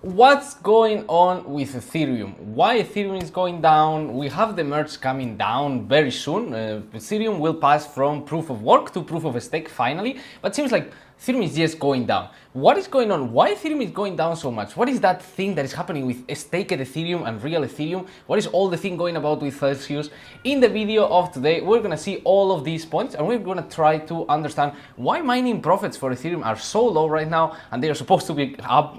What's going on with Ethereum? Why Ethereum is going down? We have the merge coming down very soon. Ethereum will pass from proof of work to proof of stake finally, but seems like Ethereum is just going down. What is going on? Why Ethereum is going down so much? What is that thing that is happening with staked Ethereum and real Ethereum? What is all the thing going about with Celsius? In the video of today, we're gonna see all of these points and we're gonna try to understand why mining profits for Ethereum are so low right now and they are supposed to be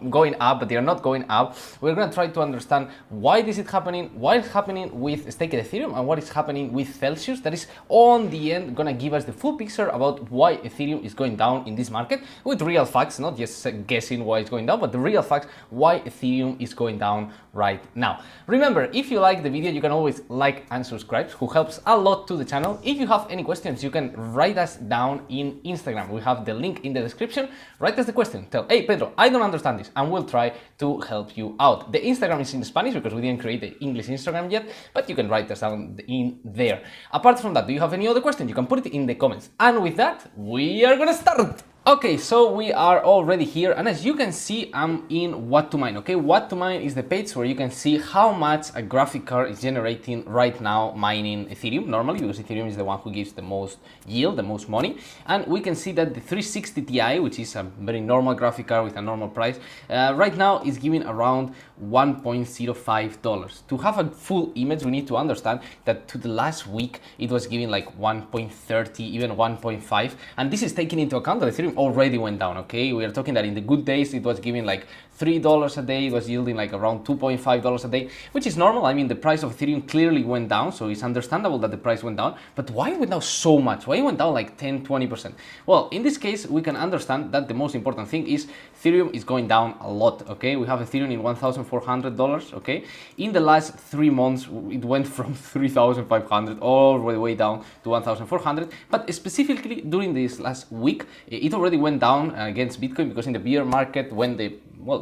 going up, but they are not going up. We're gonna try to understand why this is happening, what is happening with staked Ethereum and what is happening with Celsius. That is on the end gonna give us the full picture about why Ethereum is going down in this market with real facts, not just guessing why it's going down, but the real facts why Ethereum is going down right now. Remember, if you like the video, you can always like and subscribe, who helps a lot to the channel. If you have any questions, you can write us down in Instagram. We have the link in the description. Write us the question. Tell, hey Pedro, I don't understand this, and we'll try to help you out. The Instagram is in Spanish because we didn't create the English Instagram yet, but you can write us down in there. Apart from that, do you have any other question? You can put it in the comments. And with that, we are gonna start. Okay, so we are already here, and as you can see, I'm in What to Mine. Okay, What to Mine is the page where you can see how much a graphic card is generating right now mining Ethereum, normally, because Ethereum is the one who gives the most yield, the most money. And we can see that the 360 Ti, which is a very normal graphic card with a normal price, right now is giving around $1.05. To have a full image, we need to understand that to the last week, it was giving like 1.30, even 1.5, and this is taking into account that Ethereum already went down. Okay, we are talking that in the good days it was giving like $3 a day, it was yielding like around $2.5 a day, which is normal. I mean, the price of Ethereum clearly went down, so it's understandable that the price went down. But why it went down so much? Why it went down like 10-20%? Well, in this case, we can understand that the most important thing is Ethereum is going down a lot. Okay, we have Ethereum in $1,400. Okay, in the last 3 months, it went from 3,500 all the way down to 1,400. But specifically during this last week, it already went down against Bitcoin, because in the bear market, when the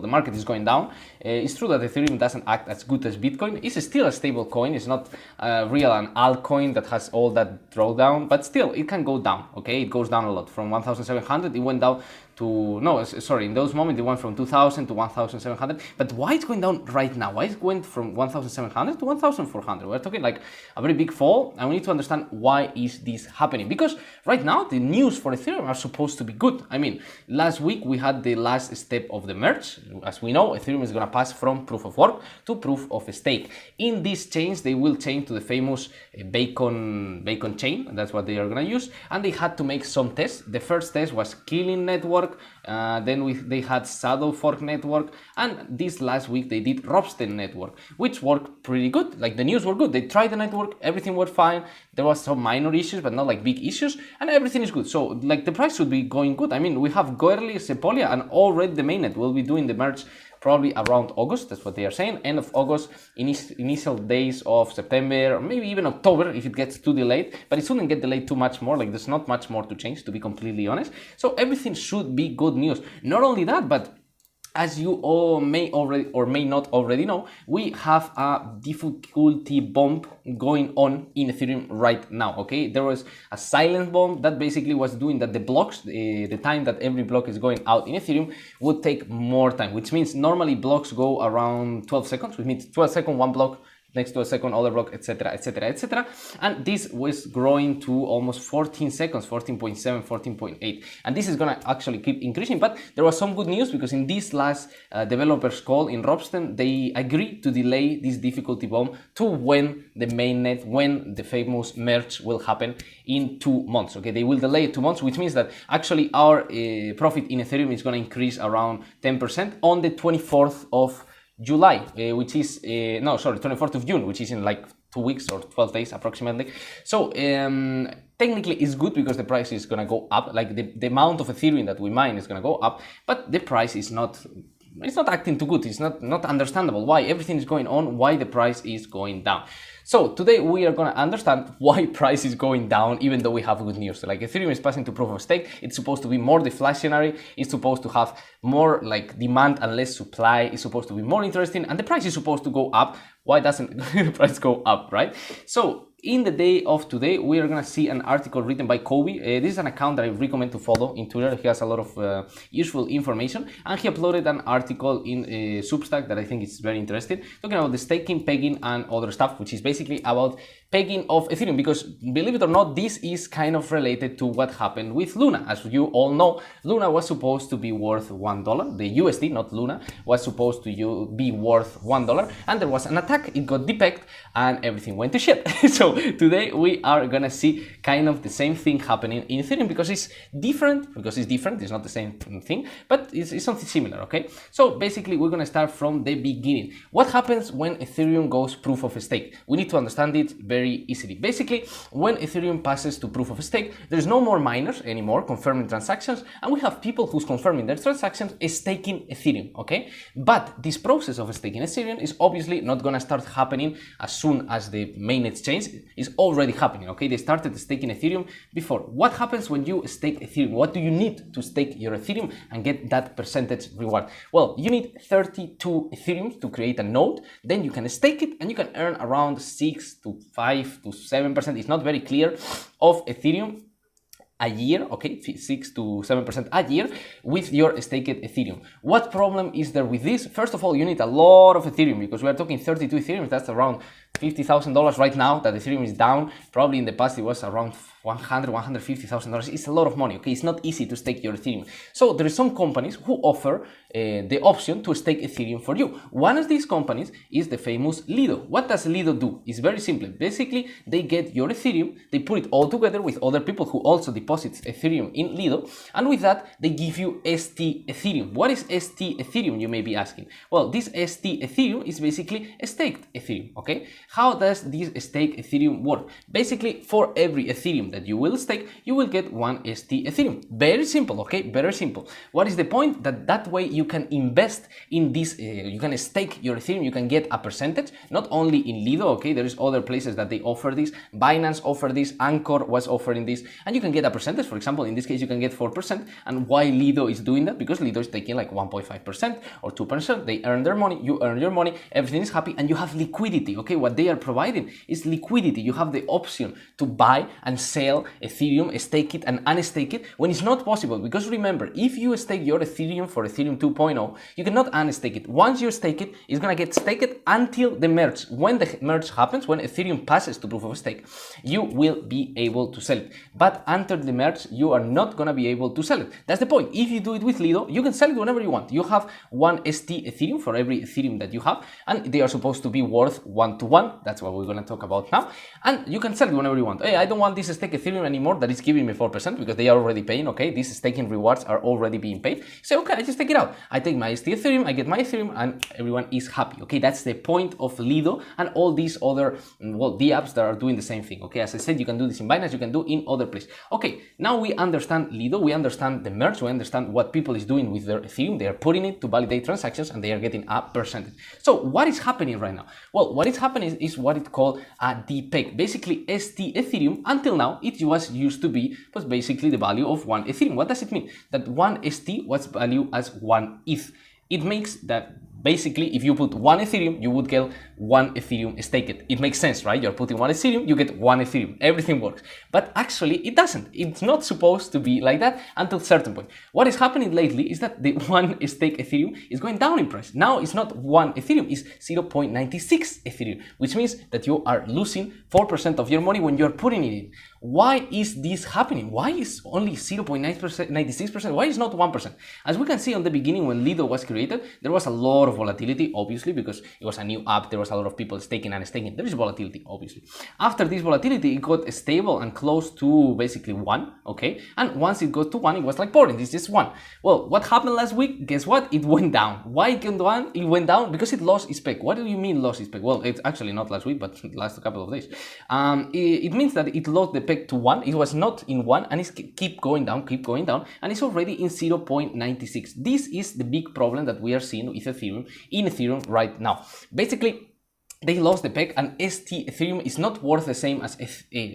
market is going down, it's true that Ethereum doesn't act as good as Bitcoin. It's still a stable coin. It's not real an altcoin that has all that drawdown, but still it can go down. Okay, it goes down a lot. From 1,700 it went down to, no, sorry, in those moments it went from 2,000 to 1,700. But why it's going down right now? Why it went from 1,700 to 1,400? We're talking like a very big fall, and we need to understand why is this happening. Because right now the news for Ethereum are supposed to be good. I mean, last week we had the last step of the merge. As we know, Ethereum is going to pass from proof of work to proof of stake. In this change, they will change to the famous Bacon chain. That's what they are going to use. And they had to make some tests. The first test was Killing Network. Then they had Shadow Fork Network. And this last week they did Robsten Network, which worked pretty good. Like, the news were good. They tried the network. Everything was fine. There was some minor issues, but not like big issues. And everything is good. So like the price should be going good. I mean, we have Goerli, Sepolia, and already the mainnet will be doing the merge probably around August. That's what they are saying. End of August, initial days of September, or maybe even October if it gets too delayed. But it shouldn't get delayed too much more. Like, there's not much more to change, to be completely honest. So everything should be good news. Not only that, but as you all may already or may not already know, we have a difficulty bomb going on in Ethereum right now. Okay, there was a silent bomb that basically was doing that the blocks, the time that every block is going out in Ethereum would take more time, which means normally blocks go around 12 seconds, which means 12 seconds, one block, next to a second other block, etc, etc, etc. And this was growing to almost 14 seconds, 14.7, 14.8. And this is gonna actually keep increasing. But there was some good news, because in this last developers call in Robsten, they agreed to delay this difficulty bomb to when the mainnet, when the famous merge will happen in 2 months. Okay, they will delay it 2 months, which means that actually our profit in Ethereum is gonna increase around 10% on the 24th of July, which is, 24th of June, which is in like 2 weeks or 12 days approximately. So technically it's good, because the price is gonna go up. Like, the amount of Ethereum that we mine is gonna go up, but the price is not, it's not acting too good. It's not understandable why everything is going on, why the price is going down. So today we are going to understand why price is going down, even though we have good news. Like, Ethereum is passing to proof of stake. It's supposed to be more deflationary. It's supposed to have more like demand and less supply. It's supposed to be more interesting, and the price is supposed to go up. Why doesn't the price go up, right? So in the day of today, we are going to see an article written by Kobe. This is an account that I recommend to follow in Twitter. He has a lot of useful information, and he uploaded an article in Substack that I think is very interesting, talking about the staking, pegging, and other stuff, which is basically about pegging of Ethereum, because believe it or not, this is kind of related to what happened with Luna. As you all know, Luna was supposed to be worth $1. The USD, not Luna, was supposed to be worth $1, and there was an attack. It got depegged, and everything went to shit. So today we are gonna see kind of the same thing happening in Ethereum, because it's different. It's not the same thing, but it's something similar. Okay, so basically we're gonna start from the beginning. What happens when Ethereum goes proof of stake? We need to understand it very easily. Basically, when Ethereum passes to proof of stake, there's no more miners anymore confirming transactions, and we have people who's confirming their transactions staking Ethereum. Okay, but this process of staking Ethereum is obviously not gonna start happening as soon as the main exchange. Is already happening. Okay, they started staking Ethereum before. What happens when you stake Ethereum? What do you need to stake your Ethereum and get that percentage reward? Well, you need 32 Ethereum to create a node. Then you can stake it, and you can earn around 6 to 5 to 7%. It's not very clear of Ethereum a year, okay, 6 to 7% a year with your staked Ethereum. What problem is there with this? First of all, you need a lot of Ethereum, because we are talking 32 Ethereum. That's around $50,000 right now that Ethereum is down. Probably in the past it was around $150,000. It's a lot of money. Okay, it's not easy to stake your Ethereum. So there are some companies who offer the option to stake Ethereum for you. One of these companies is the famous Lido. What does Lido do? It's very simple. Basically, they get your Ethereum, they put it all together with other people who also deposit Ethereum in Lido, and with that they give you ST Ethereum. What is ST Ethereum, you may be asking? Well, this ST Ethereum is basically a staked Ethereum. Okay, how does this staked Ethereum work? Basically, for every Ethereum that you will stake, you will get one ST Ethereum. Very simple. Okay, very simple. What is the point? That way you can invest in this, you can stake your Ethereum, you can get a percentage, not only in Lido. Okay, there is other places that they offer this. Binance offered this, Anchor was offering this, and you can get a percentage. For example, in this case you can get 4%. And why Lido is doing that? Because Lido is taking like 1.5% or 2%. They earn their money, you earn your money, everything is happy, and you have liquidity. Okay, what they are providing is liquidity. You have the option to buy and sell Ethereum, stake it and unstake it when it's not possible. Because remember, if you stake your Ethereum for Ethereum 2.0, you cannot unstake it. Once you stake it, it's gonna get staked until the merge. When the merge happens, when Ethereum passes to proof of stake, you will be able to sell it. But under the merge, you are not gonna be able to sell it. That's the point. If you do it with Lido, you can sell it whenever you want. You have one ST Ethereum for every Ethereum that you have, and they are supposed to be worth 1-to-1. That's what we're gonna talk about now. And you can sell it whenever you want. Hey, I don't want this stake Ethereum anymore that is giving me 4%, because they are already paying. Okay, these staking rewards are already being paid. So okay, I just take it out. I take my ST Ethereum, I get my Ethereum, and everyone is happy. Okay, that's the point of Lido and all these other, well, the apps that are doing the same thing. Okay, as I said, you can do this in Binance, you can do in other places. Okay, now we understand Lido, we understand the merge, we understand what people is doing with their Ethereum. They are putting it to validate transactions, and they are getting a percentage. So what is happening right now? Well, what is happening is what it called a depeg. Basically, ST Ethereum until now it was used to be basically the value of one Ethereum. What does it mean? That one ST was valued as one ETH. It makes that basically, if you put one Ethereum, you would get one Ethereum staked. It makes sense, right? You're putting one Ethereum, you get one Ethereum. Everything works. But actually, it doesn't. It's not supposed to be like that until a certain point. What is happening lately is that the one stake Ethereum is going down in price. Now, it's not one Ethereum, it's 0.96 Ethereum, which means that you are losing 4% of your money when you're putting it in. Why is this happening? Why is only 0.9%, 96%? Why is not 1%? As we can see on the beginning, when Lido was created, there was a lot of volatility, obviously, because it was a new app. There was a lot of people staking and staking. There is volatility, obviously. After this volatility, it got stable and close to basically 1, okay? And once it got to 1, it was like boring. This is 1. Well, what happened last week? Guess what? It went down. Why it went down? It went down because it lost its peg. What do you mean lost its peg? Well, it's actually not last week, but the last couple of days. It means that it lost the peg to 1. It was not in 1, and it's keep going down, and it's already in 0.96. This is the big problem that we are seeing with Ethereum in Ethereum right now. Basically, they lost the peg, and ST Ethereum is not worth the same as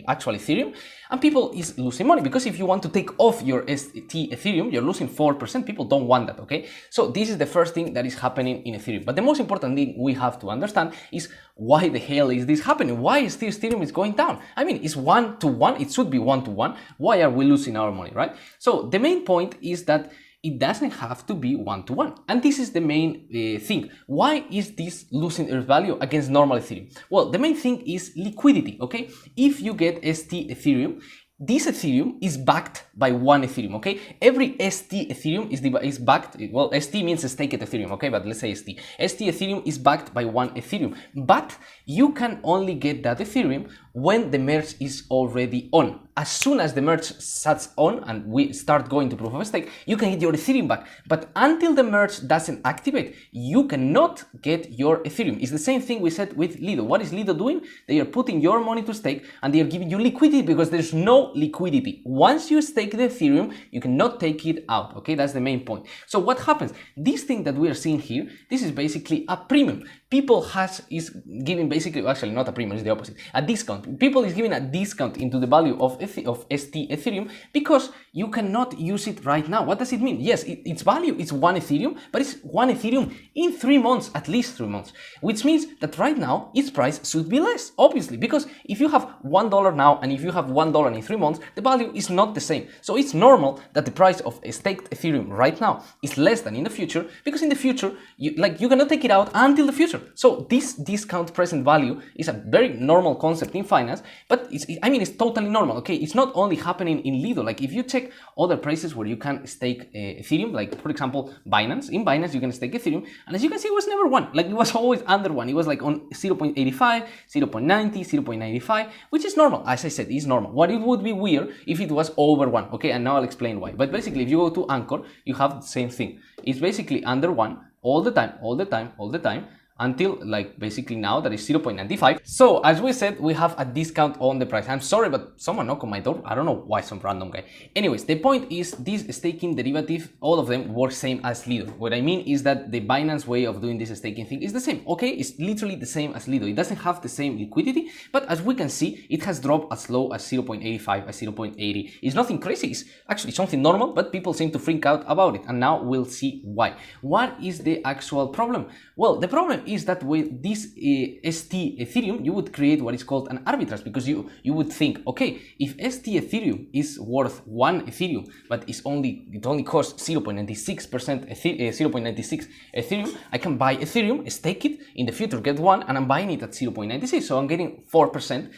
actual Ethereum, and people is losing money, because if you want to take off your ST Ethereum, you're losing 4%. People don't want that, okay? So this is the first thing that is happening in Ethereum. But the most important thing we have to understand is why the hell is this happening? Why is this Ethereum is going down? I mean, it's 1-to-1, it should be 1-to-1. Why are we losing our money, right? So the main point is that it doesn't have to be 1-to-1. And this is the main thing. Why is this losing its value against normal Ethereum? Well, the main thing is liquidity, okay? If you get ST Ethereum, this Ethereum is backed by one Ethereum, okay? Every ST Ethereum is backed, well, ST means staked Ethereum, okay? But let's say ST. ST Ethereum is backed by one Ethereum. But you can only get that Ethereum when the merge is already on. As soon as the merge sets on and we start going to proof of stake, you can get your Ethereum back. But until the merge doesn't activate, you cannot get your Ethereum. It's the same thing we said with Lido. What is Lido doing? They are putting your money to stake and they are giving you liquidity, because there's no liquidity. Once you stake the Ethereum, you cannot take it out, okay? That's the main point. So what happens? This thing that we are seeing here, this is basically a premium. People is giving basically, actually not a premium, it's the opposite, a discount. People is giving a discount into the value of ST Ethereum because you cannot use it right now. What does it mean? Yes, its value is 1 Ethereum, but it's 1 Ethereum in 3 months, at least 3 months, which means that right now its price should be less, obviously, because if you have $1 now and if you have $1 in 3 months, the value is not the same. So it's normal that the price of a staked Ethereum right now is less than in the future, because in the future, you cannot take it out until the future. So this discount present value is a very normal concept in finance, but it's totally normal, okay? It's not only happening in Lido. Like if you check other places where you can stake Ethereum, like for example, Binance. In Binance, you can stake Ethereum, and as you can see, it was never 1. Like it was always under 1. It was like on 0.85, 0.90, 0.95, which is normal. As I said, it's normal. What it would be weird if it was over 1, okay? And now I'll explain why. But basically, if you go to Anchor, you have the same thing. It's basically under 1 all the time, until like basically now that is 0.95. So as we said, we have a discount on the price. I'm sorry, but someone knocked on my door. I don't know why, some random guy. Anyways, the point is this staking derivative, all of them work same as Lido. What I mean is that the Binance way of doing this staking thing is the same, okay? It's literally the same as Lido. It doesn't have the same liquidity, but as we can see, it has dropped as low as 0.85, as 0.80. It's nothing crazy. It's actually something normal, but people seem to freak out about it. And now we'll see why. What is the actual problem? Well, the problem is that with this ST Ethereum, you would create what is called an arbitrage, because you would think, okay, if ST Ethereum is worth 1 Ethereum, but it only costs 0.96% 0.96 Ethereum, I can buy Ethereum, stake it, in the future get 1, and I'm buying it at 0.96, so I'm getting 4%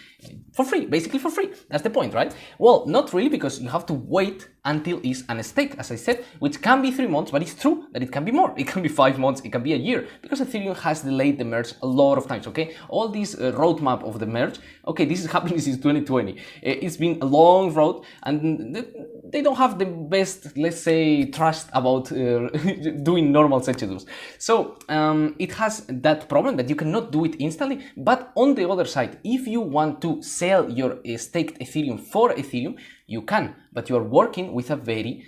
for free, basically for free. That's the point, right? Well, not really, because you have to wait until it's unstake, as I said, which can be 3 months, but it's true that it can be more. It can be 5 months, it can be a year, because Ethereum has delayed the merge a lot of times, okay? All this roadmap of the merge, okay, this is happening since 2020. It's been a long road, and they don't have the best, let's say, trust about doing normal procedures. So it has that problem that you cannot do it instantly, but on the other side, if you want to sell your staked Ethereum for Ethereum, you can, but you are working with a very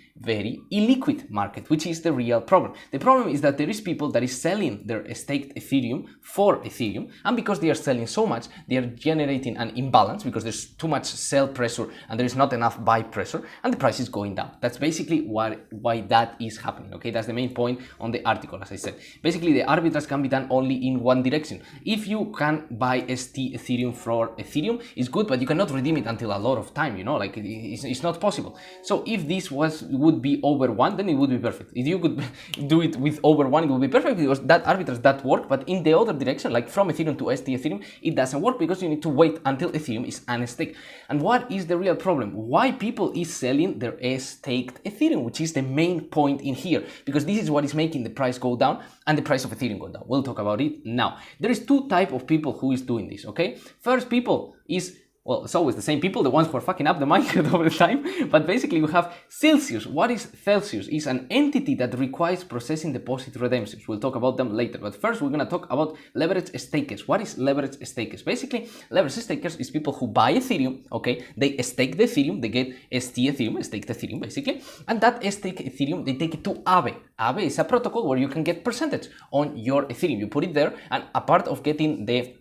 illiquid market, which is the real problem. The problem is that there is people that is selling their staked Ethereum for Ethereum, and because they are selling so much, they are generating an imbalance, because there's too much sell pressure and there is not enough buy pressure, and the price is going down. That's basically why that is happening, okay? That's the main point on the article, as I said. Basically, the arbitrage can be done only in one direction. If you can buy ST Ethereum for Ethereum, it's good, but you cannot redeem it until a lot of time, you know, like it's not possible. So if this would be over 1, then it would be perfect. If you could do it with over 1, it would be perfect, because that arbitrage that work. But in the other direction, like from Ethereum to ST Ethereum, it doesn't work, because you need to wait until Ethereum is unstaked. And what is the real problem? Why people is selling their staked Ethereum, which is the main point in here, because this is what is making the price go down and the price of Ethereum go down. We'll talk about it now. There is 2 types of people who is doing this, okay? First people is, well, it's always the same people, the ones who are fucking up the market over the time. But basically, we have Celsius. What is Celsius? It's an entity that requires processing deposit redemptions. We'll talk about them later. But first, we're going to talk about leverage stakers. What is leverage stakers? Basically, leverage stakers is people who buy Ethereum, okay? They stake the Ethereum, they get ST Ethereum, staked Ethereum, basically. And that staked Ethereum, they take it to Aave. Aave is a protocol where you can get percentage on your Ethereum. You put it there, and a part of getting the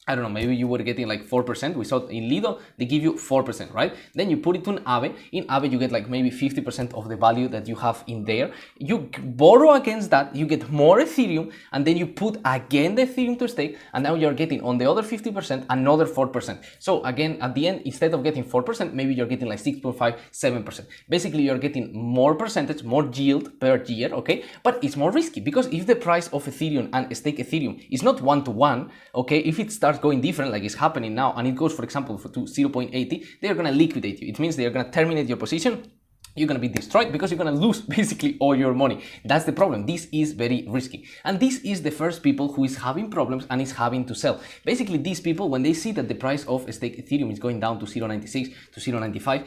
I don't know, maybe you were getting like 4%. We saw in Lido, they give you 4%, right? Then you put it to an Aave. In Aave, you get like maybe 50% of the value that you have in there. You borrow against that, you get more Ethereum, and then you put again the Ethereum to stake, and now you're getting on the other 50% another 4%. So again, at the end, instead of getting 4%, maybe you're getting like 6.5, 7%. Basically, you're getting more percentage, more yield per year, okay? But it's more risky because if the price of Ethereum and stake Ethereum is not 1-to-1, okay, if it starts going different like it's happening now and it goes, for example, to 0.80, they're going to liquidate you. It means they're going to terminate your position. You're going to be destroyed because you're going to lose basically all your money. That's the problem. This is very risky. And this is the first people who is having problems and is having to sell. Basically, these people, when they see that the price of stake Ethereum is going down to 0.96 to 0.95,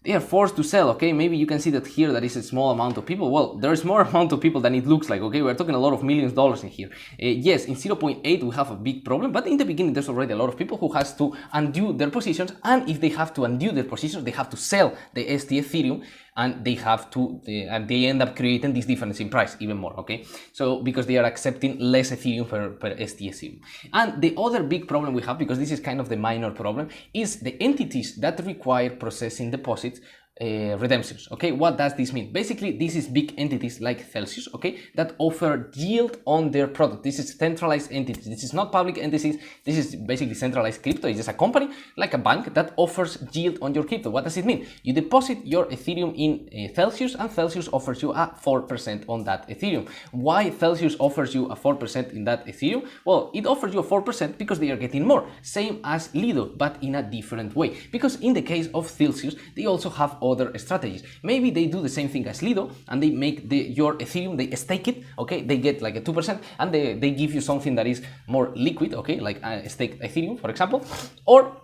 they are forced to sell, okay? Maybe you can see that here that is a small amount of people. Well, there is more amount of people than it looks like, okay? We're talking a lot of millions of dollars in here. Yes, in 0.8 we have a big problem, but in the beginning there's already a lot of people who has to undo their positions, and if they have to undo their positions, they have to sell the ST Ethereum, and they have to, and they end up creating this difference in price even more, okay? So, because they are accepting less Ethereum per ST Ethereum. And the other big problem we have, because this is kind of the minor problem, is the entities that require processing deposits redemptions, okay? What does this mean? Basically, this is big entities like Celsius, okay, that offer yield on their product. This is centralized entities. This is not public entities. This is basically centralized crypto. It's just a company like a bank that offers yield on your crypto. What does it mean? You deposit your Ethereum in Celsius, and Celsius offers you a 4% on that Ethereum. Why Celsius offers you a 4% in that Ethereum? Well, it offers you a 4% because they are getting more, same as Lido, but in a different way. Because in the case of Celsius, they also have other strategies. Maybe they do the same thing as Lido, and they make your Ethereum, they stake it, okay, they get like a 2%, and they give you something that is more liquid, okay, like a stake Ethereum, for example. Or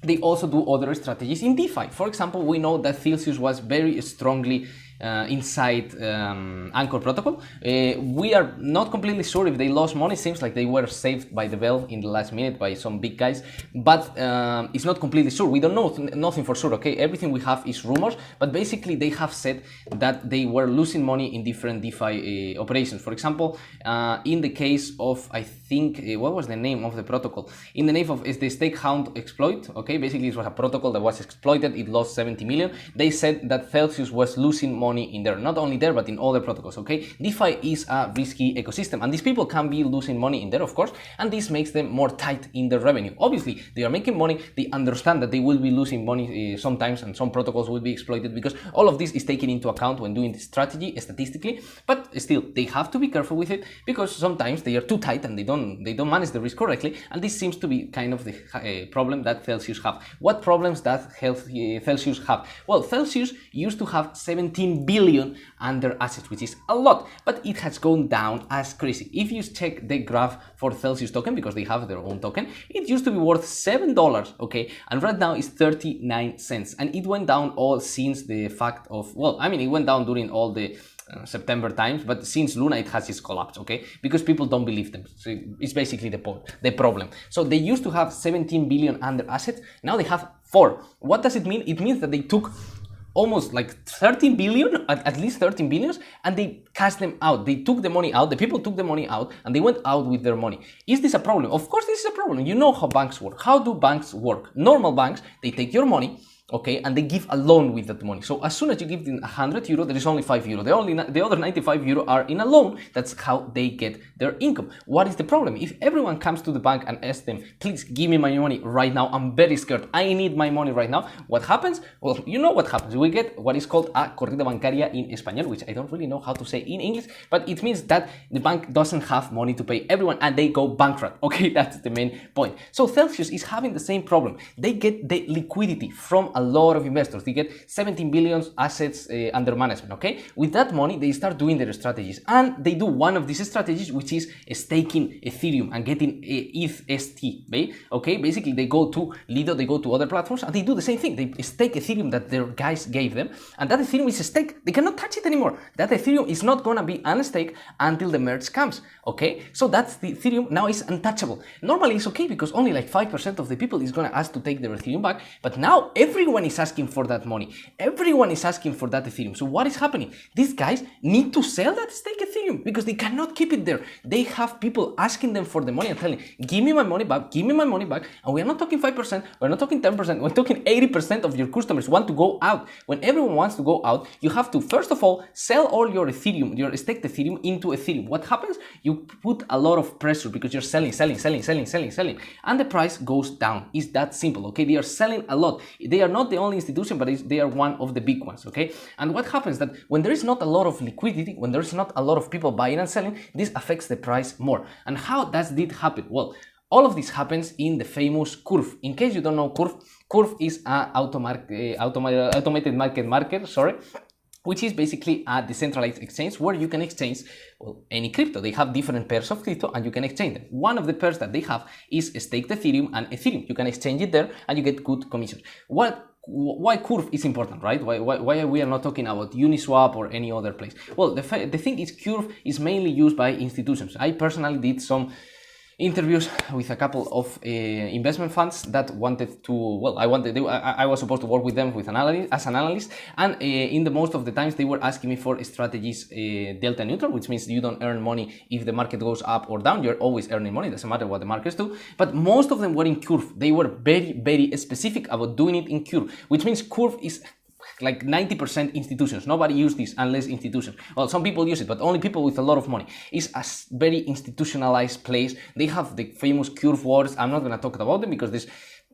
they also do other strategies in DeFi. For example, we know that Celsius was very strongly inside Anchor protocol. We are not completely sure if they lost money. Seems like they were saved by the bell in the last minute by some big guys, but it's not completely sure. We don't know nothing for sure, okay? Everything we have is rumors, but basically they have said that they were losing money in different DeFi operations. For example, in the case of, I think, what was the name of the protocol? In the name of is the stake hound exploit, okay? Basically, it was a protocol that was exploited. It lost 70 million. They said that Celsius was losing money in there, not only there, but in other protocols, okay? DeFi is a risky ecosystem, and these people can be losing money in there, of course, and this makes them more tight in their revenue. Obviously, they are making money. They understand that they will be losing money sometimes, and some protocols will be exploited, because all of this is taken into account when doing the strategy statistically, but still, they have to be careful with it, because sometimes they are too tight and they don't manage the risk correctly, and this seems to be kind of the problem that Celsius have. What problems does Celsius have? Well, Celsius used to have 17 billion under assets, which is a lot, but it has gone down as crazy. If you check the graph for Celsius token, because they have their own token, it used to be worth $7, okay, and right now it's 39 cents, and it went down all since the fact of, well, I mean, it went down during all the September times, but since Luna it has its collapse, okay, because people don't believe them. So it's basically the problem. So they used to have 17 billion under assets, now they have 4. What does it mean? It means that they took almost like 13 billion, at least 13 billions, and they cashed them out. They took the money out, the people took the money out, and they went out with their money. Is this a problem? Of course this is a problem. You know how banks work. How do banks work? Normal banks, they take your money, okay, and they give a loan with that money. So as soon as you give them 100 euro, there is only 5 euro. The other 95 euro are in a loan. That's how they get their income. What is the problem? If everyone comes to the bank and asks them, please give me my money right now, I'm very scared, I need my money right now, what happens? Well, you know what happens. We get what is called a corrida bancaria in Español, which I don't really know how to say in English, but it means that the bank doesn't have money to pay everyone and they go bankrupt, okay? That's the main point. So Celsius is having the same problem. They get the liquidity from a lot of investors. They get 17 billion assets under management, okay? With that money, they start doing their strategies, and they do one of these strategies, which is staking Ethereum and getting ETH ST, okay? Basically, they go to Lido, they go to other platforms, and they do the same thing. They stake Ethereum that their guys gave them, and that Ethereum is staked. They cannot touch it anymore. That Ethereum is not gonna be unstaked until the merge comes, okay? So that's the Ethereum now is untouchable. Normally, it's okay because only like 5% of the people is gonna ask to take their Ethereum back, but now everyone everyone is asking for that money. Everyone is asking for that Ethereum. So what is happening? These guys need to sell that stake Ethereum because they cannot keep it there. They have people asking them for the money and telling, give me my money back, give me my money back. And we're not talking 5%, we're not talking 10%, we're talking 80% of your customers want to go out. When everyone wants to go out, you have to, first of all, sell all your Ethereum, your staked Ethereum into Ethereum. What happens? You put a lot of pressure because you're selling. And the price goes down. It's that simple, okay? They are selling a lot. They are not the only institution, but they are one of the big ones, okay? And what happens that when there is not a lot of liquidity, when there's not a lot of people buying and selling, this affects the price more. And how does this happen? Well, all of this happens in the famous curve. In case you don't know curve is an automated market, which is basically a decentralized exchange where you can exchange, well, any crypto. They have different pairs of crypto and you can exchange them. One of the pairs that they have is staked Ethereum and Ethereum. You can exchange it there and you get good commissions. Why Curve is important, right? Why we are not talking about Uniswap or any other place? Well, the thing is Curve is mainly used by institutions. I personally did some interviews with a couple of investment funds that wanted to, well, I was supposed to work with them as an analyst, and in the most of the times they were asking me for strategies delta neutral, which means you don't earn money if the market goes up or down. You're always earning money, doesn't matter what the markets do. But most of them were in Curve. They were very, very specific about doing it in Curve, which means Curve is like 90% institutions. Nobody uses this unless institutions. Well, some people use it, but only people with a lot of money. It's a very institutionalized place. They have the famous Curve words. I'm not going to talk about them because this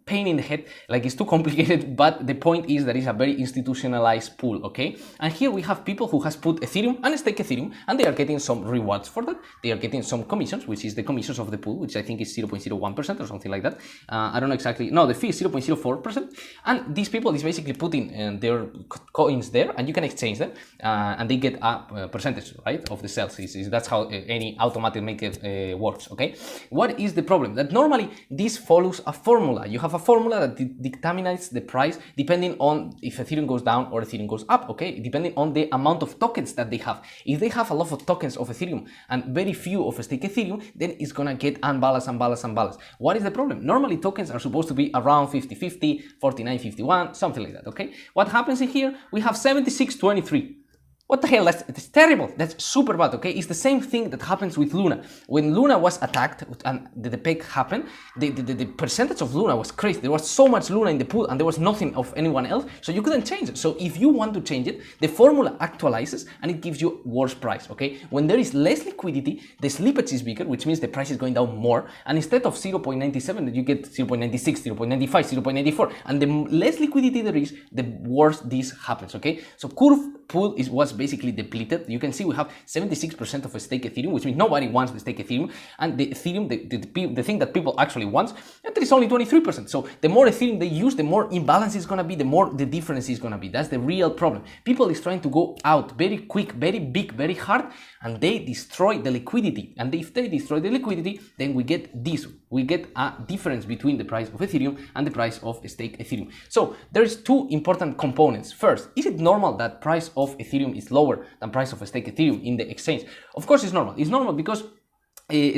pain in the head, like it's too complicated, but the point is that it's a very institutionalized pool, okay? And here we have people who has put Ethereum and stake Ethereum, and they are getting some rewards for that. They are getting some commissions, which is the commissions of the pool, which I think is 0.01% or something like that. I don't know exactly. No, the fee is 0.04%. And these people is basically putting their coins there, and you can exchange them, and they get a percentage, right, of the sales. That's how any automatic market works, okay? What is the problem? That normally this follows a formula. You have a formula that determines the price depending on if Ethereum goes down or Ethereum goes up, okay? Depending on the amount of tokens that they have. If they have a lot of tokens of Ethereum and very few of stake Ethereum, then it's gonna get unbalanced. What is the problem? Normally tokens are supposed to be around 50-50, 49-51, something like that, okay? What happens in here? We have 76-23. What the hell? That's terrible. That's super bad, okay? It's the same thing that happens with Luna. When Luna was attacked and the peg happened, the percentage of Luna was crazy. There was so much Luna in the pool and there was nothing of anyone else, so you couldn't change it. So if you want to change it, the formula actualizes and it gives you worse price, okay? When there is less liquidity, the slippage is bigger, which means the price is going down more. And instead of 0.97, you get 0.96, 0.95, 0.94. And the less liquidity there is, the worse this happens, okay? So Curve pool was basically depleted. You can see we have 76% of a stake Ethereum, which means nobody wants the stake Ethereum, and the Ethereum, the thing that people actually want, that is only 23%. So the more Ethereum they use, the more imbalance is gonna be, the more the difference is gonna be. That's the real problem. People is trying to go out very quick, very big, very hard, and they destroy the liquidity. And if they destroy the liquidity, then we get this. We get a difference between the price of Ethereum and the price of stake Ethereum. So there's two important components. First, is it normal that price of Ethereum is lower than price of stake Ethereum in the exchange? Of course it's normal. It's normal because the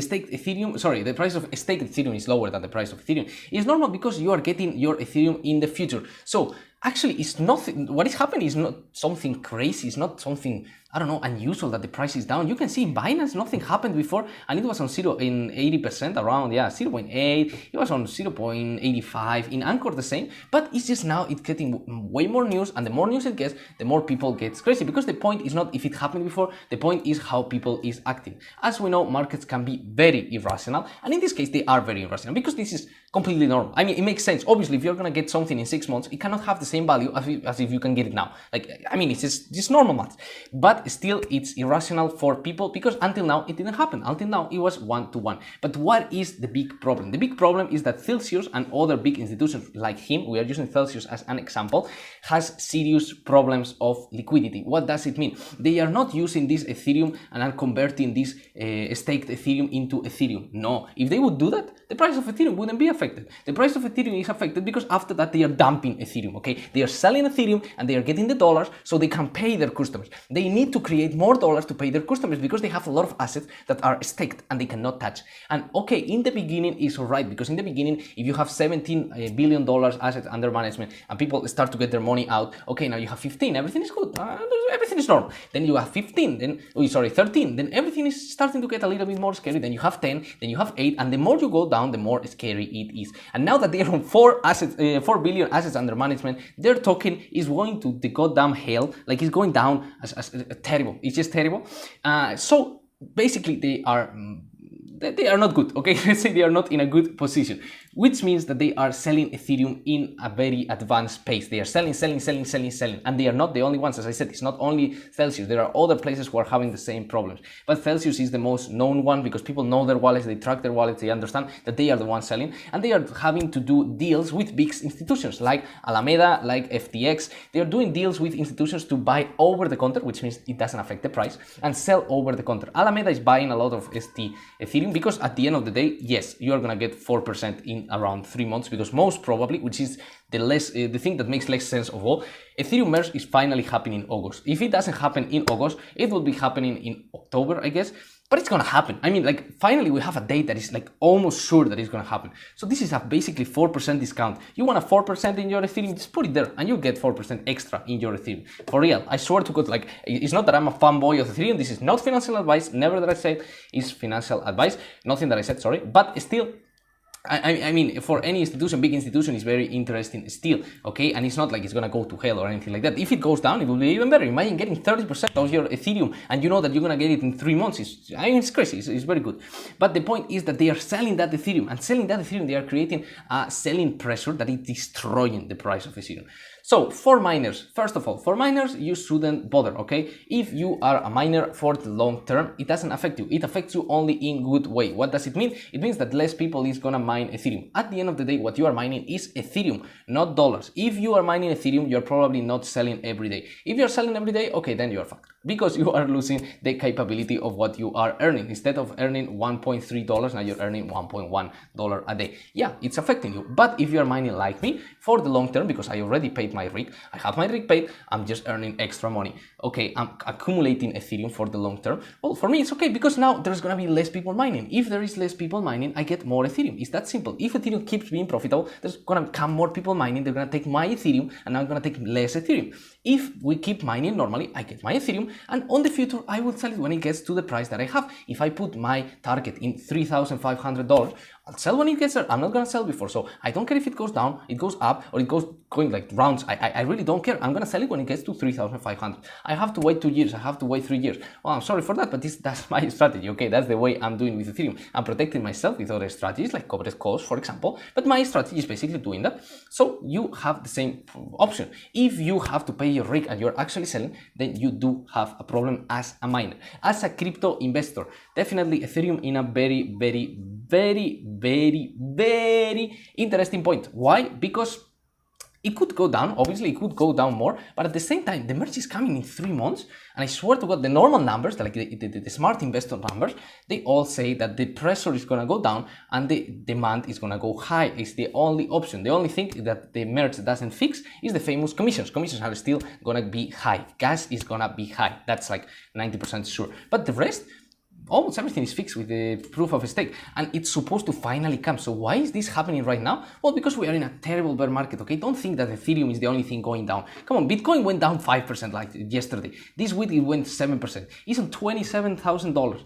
price of staked Ethereum is lower than the price of Ethereum. It's normal because you are getting your Ethereum in the future. So actually, it's nothing. What is happening is not something crazy. It's not something, I don't know, unusual that the price is down. You can see in Binance, nothing happened before, and it was on 80% around, 0.8. It was on 0.85. In Anchor, the same. But it's just now it's getting way more news, and the more news it gets, the more people get crazy. Because the point is not if it happened before. The point is how people is acting. As we know, markets can be very irrational, and in this case, they are very irrational because this is completely normal. I mean, it makes sense. Obviously, if you're gonna get something in 6 months, it cannot have the same value as if you can get it now. Like, I mean, it's just normal math. But still, it's irrational for people because until now, it didn't happen. Until now, it was 1-to-1. But what is the big problem? The big problem is that Celsius and other big institutions like him, we are using Celsius as an example, has serious problems of liquidity. What does it mean? They are not using this Ethereum and are converting this staked Ethereum into Ethereum. No, if they would do that, the price of Ethereum wouldn't be affected. The price of Ethereum is affected because after that they are dumping Ethereum, okay? okay? They are selling Ethereum and they are getting the dollars so they can pay their customers. They need to create more dollars to pay their customers because they have a lot of assets that are staked and they cannot touch. And okay, in the beginning it's all right, because in the beginning, if you have $17 billion assets under management and people start to get their money out, okay, now you have 15, everything is good, everything is normal. Then you have 15, then 13, then everything is starting to get a little bit more scary. Then you have 10, then you have 8, and the more you go down, the more scary it is. And now that they are on 4 billion assets under management, their token is going to the goddamn hell, like it's going down as terrible. It's just terrible. So basically they are not good, okay? Let's say they are not in a good position, which means that they are selling Ethereum in a very advanced pace. They are selling, and they are not the only ones. As I said, it's not only Celsius. There are other places who are having the same problems. But Celsius is the most known one because people know their wallets, they track their wallets, they understand that they are the ones selling, and they are having to do deals with big institutions like Alameda, like FTX. They are doing deals with institutions to buy over the counter, which means it doesn't affect the price, and sell over the counter. Alameda is buying a lot of Ethereum because at the end of the day, yes, you are going to get 4% in around 3 months, because most probably, which is the thing that makes less sense of all, Ethereum merge is finally happening in August. If it doesn't happen in August, it will be happening in October, I guess. But it's gonna happen. I mean, like, finally we have a date that is like almost sure that it's gonna happen. So this is a basically 4% discount. You want a 4% in your Ethereum, just put it there and you get 4% extra in your Ethereum. For real, I swear to God, like, it's not that I'm a fanboy of Ethereum. This is not financial advice. Never that I said is financial advice. Nothing that I said, sorry. But still, I mean, for any institution, big institution is very interesting still, okay? And it's not like it's gonna go to hell or anything like that. If it goes down, it will be even better. Imagine getting 30% of your Ethereum and you know that you're gonna get it in 3 months. It's crazy, it's very good. But the point is that they are selling that Ethereum, and selling that Ethereum, they are creating a selling pressure that is destroying the price of Ethereum. So for miners, first of all, for miners, you shouldn't bother, okay? If you are a miner for the long term, it doesn't affect you. It affects you only in good way. What does it mean? It means that less people is gonna mine Ethereum. At the end of the day, what you are mining is Ethereum, not dollars. If you are mining Ethereum, you're probably not selling every day. If you're selling every day, okay, then you're fucked, because you are losing the capability of what you are earning. Instead of earning $1.3, now you're earning $1.1 a day. Yeah, it's affecting you. But if you're mining like me for the long term, because I already paid my rig, I have my rig paid, I'm just earning extra money. Okay, I'm accumulating Ethereum for the long term. Well, for me, it's okay, because now there's gonna be less people mining. If there is less people mining, I get more Ethereum. It's that simple. If Ethereum keeps being profitable, there's gonna come more people mining. They're gonna take my Ethereum, and I'm gonna take less Ethereum. If we keep mining normally, I get my Ethereum, and on the future, I will sell it when it gets to the price that I have. If I put my target in $3,500, I'll sell when it gets there. I'm not gonna sell before. So I don't care if it goes down, it goes up, or it goes going like rounds. I really don't care. I'm gonna sell it when it gets to 3,500. I have to wait 2 years. I have to wait 3 years. Well, I'm sorry for that, but that's my strategy. Okay, that's the way I'm doing with Ethereum. I'm protecting myself with other strategies like covered calls, for example. But my strategy is basically doing that. So you have the same option. If you have to pay your rig and you're actually selling, then you do have a problem as a miner. As a crypto investor, definitely Ethereum in a very, very, very, very, very interesting point. Why? Because it could go down, obviously it could go down more, but at the same time, the merge is coming in 3 months, and I swear to God, the normal numbers, like the smart investor numbers, they all say that the pressure is gonna go down and the demand is gonna go high. It's the only option. The only thing that the merge doesn't fix is the famous commissions. Commissions are still gonna be high. Gas is gonna be high. That's like 90% sure. But the rest, almost everything is fixed with the proof of stake, and it's supposed to finally come. So why is this happening right now? Well, because we are in a terrible bear market, okay? Don't think that Ethereum is the only thing going down. Come on, Bitcoin went down 5% like yesterday. This week it went 7%. It's on $27,000.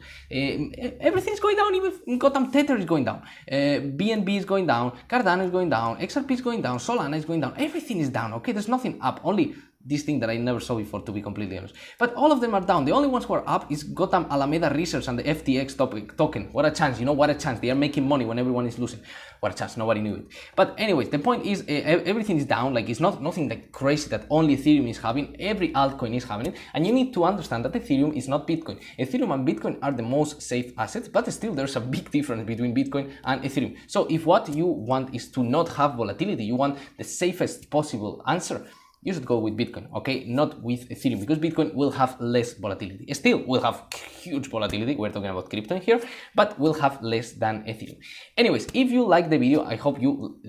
Everything's going down, even goddamn Tether is going down. BNB is going down, Cardano is going down, XRP is going down, Solana is going down. Everything is down, okay? There's nothing up, only this thing that I never saw before, to be completely honest. But all of them are down. The only ones who are up is goddamn Alameda Research and the FTX token. What a chance, you know, what a chance. They are making money when everyone is losing. What a chance, nobody knew it. But anyways, the point is everything is down. Like, it's not nothing like crazy that only Ethereum is having. Every altcoin is having it. And you need to understand that Ethereum is not Bitcoin. Ethereum and Bitcoin are the most safe assets, but still there's a big difference between Bitcoin and Ethereum. So if what you want is to not have volatility, you want the safest possible answer, you should go with Bitcoin, okay? Not with Ethereum, because Bitcoin will have less volatility. Still will have huge volatility, we're talking about crypto in here, but will have less than Ethereum. Anyways, if you like the video, I hope you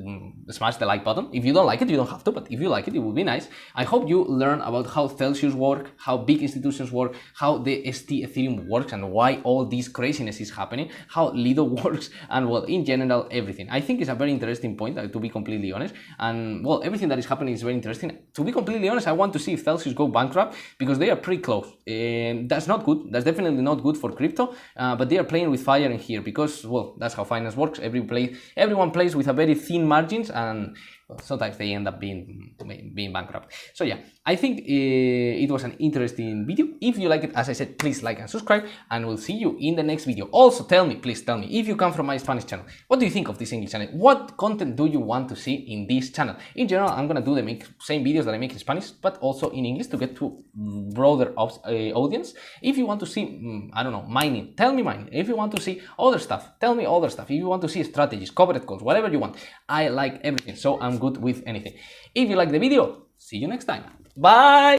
smash the like button. If you don't like it, you don't have to, but if you like it, it will be nice. I hope you learn about how Celsius work, how big institutions work, how the StETH Ethereum works, and why all this craziness is happening, how Lido works, and well, in general, everything. I think it's a very interesting point, to be completely honest, and well, everything that is happening is very interesting. To be completely honest, I want to see if Celsius go bankrupt, because they are pretty close. That's not good. That's definitely not good for crypto, but they are playing with fire in here, because well, that's how finance works. Everyone plays with a very thin margins, and well, sometimes they end up being bankrupt. So yeah, I think it was an interesting video. If you like it, as I said, please like and subscribe, and we'll see you in the next video. Also, please tell me, if you come from my Spanish channel, what do you think of this English channel? What content do you want to see in this channel? In general, I'm gonna do the same videos that I make in Spanish, but also in English, to get to broader audience. If you want to see, I don't know, mining, tell me mining. If you want to see other stuff, tell me other stuff. If you want to see strategies, covered calls, whatever you want, I like everything, so I'm good with anything. If you like the video, see you next time. Bye!